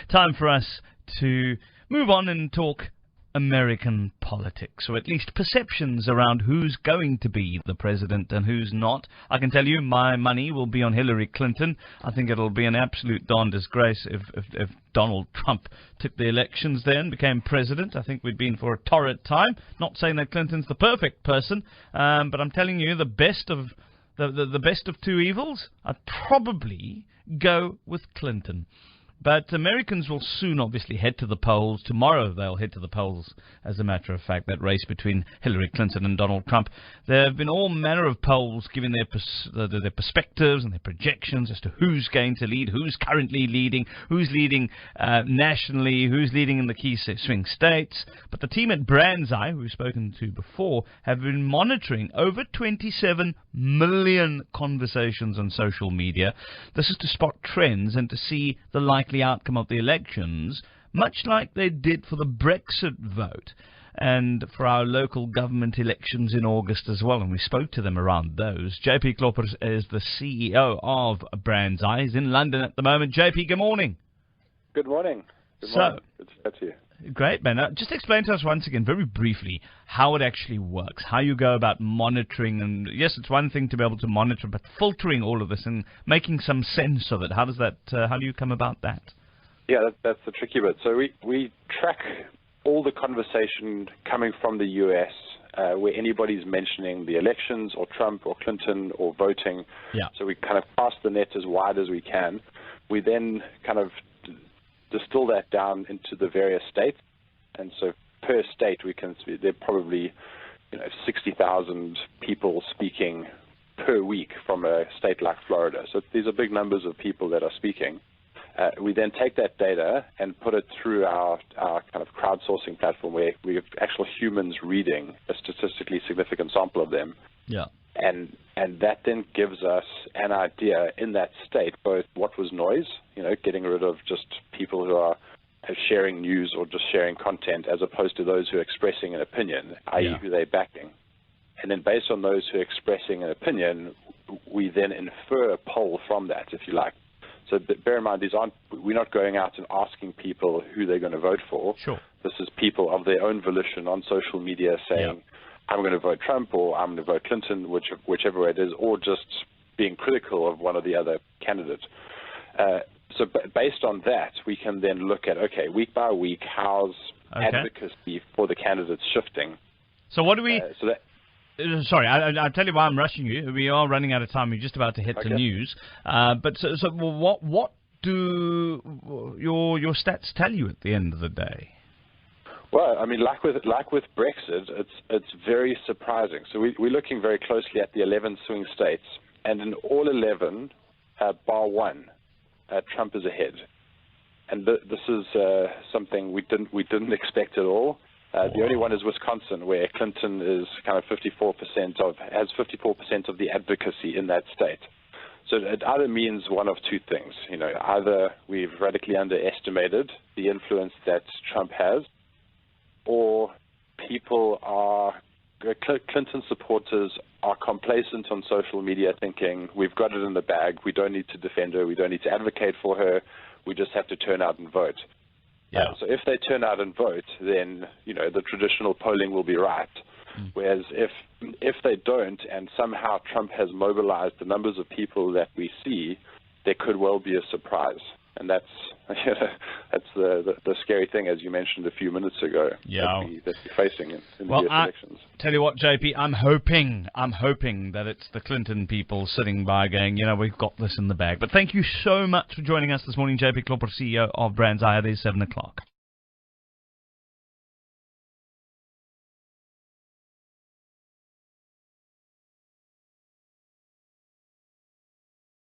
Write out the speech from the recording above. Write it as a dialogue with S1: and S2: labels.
S1: time for us to move on and talk American politics, or at least perceptions around who's going to be the president and who's not. I can tell you my money will be on Hillary Clinton. I think it'll be an absolute darn disgrace if Donald Trump took the elections there and became president. I think we'd be in for a torrid time. Not saying that Clinton's the perfect person, but I'm telling you the best of the best of two evils, I'd probably go with Clinton. But Americans will soon obviously head to the polls. Tomorrow they'll head to the polls, as a matter of fact, that race between Hillary Clinton and Donald Trump. There have been all manner of polls giving their perspectives and their projections as to who's going to lead, who's currently leading, who's leading nationally, who's leading in the key swing states. But the team at BrandsEye, who we've spoken to before, have been monitoring over 27 million conversations on social media. This is to spot trends and to see the likely outcome of the elections, much like they did for the Brexit vote and for our local government elections in August as well, and we spoke to them around those. JP Klopper is the CEO of BrandsEye. He's in London at the moment. JP, good morning.
S2: Good morning. Good morning. Good to chat to you.
S1: Great, man. Just explain to us once again, very briefly, how it actually works, how you go about monitoring. And yes, it's one thing to be able to monitor, but filtering all of this and making some sense of it. How does that? How do you come about that?
S2: Yeah, that's the tricky bit. So we track all the conversation coming from the U.S. Where anybody's mentioning the elections or Trump or Clinton or voting.
S1: Yeah.
S2: So we kind of cast the net as wide as we can. We then kind of distill that down into the various states, and so per state we can see there are probably 60,000 people speaking per week from a state like Florida. So these are big numbers of people that are speaking. We then take that data and put it through our kind of crowdsourcing platform where we have actual humans reading a statistically significant sample of them.
S1: Yeah.
S2: And that then gives us an idea in that state, both what was noise, getting rid of just people who are sharing news or just sharing content, as opposed to those who are expressing an opinion, i.e. who they're backing. And then based on those who are expressing an opinion, we then infer a poll from that, if you like. So bear in mind, we're not going out and asking people who they're going to vote for.
S1: Sure.
S2: This is people of their own volition on social media saying, I'm going to vote Trump or I'm going to vote Clinton, whichever way it is, or just being critical of one or the other candidate. So based on that, we can then look at, okay, week by week, how's advocacy for the candidates shifting.
S1: So what do we... Sorry, I'll tell you why I'm rushing you. We are running out of time. We're just about to hit the news. But so what do your stats tell you at the end of the day?
S2: Well, I mean, like with Brexit, it's very surprising. So we're looking very closely at the 11 swing states, and in all 11, bar one, Trump is ahead. And this is something we didn't expect at all. The only one is Wisconsin, where Clinton is kind of has 54% of the advocacy in that state. So it either means one of two things. Either we've radically underestimated the influence that Trump has, or Clinton supporters are complacent on social media, thinking we've got it in the bag, we don't need to defend her, we don't need to advocate for her, we just have to turn out and vote.
S1: Yeah.
S2: So if they turn out and vote, then the traditional polling will be right. Whereas if they don't, and somehow Trump has mobilized the numbers of people that we see, there could well be a surprise. And that's the scary thing, as you mentioned a few minutes ago, that we're facing in the US elections.
S1: Tell you what, JP, I'm hoping that it's the Clinton people sitting by going, we've got this in the bag. But thank you so much for joining us this morning, JP Klopper, CEO of BrandsEye. It is 7 o'clock.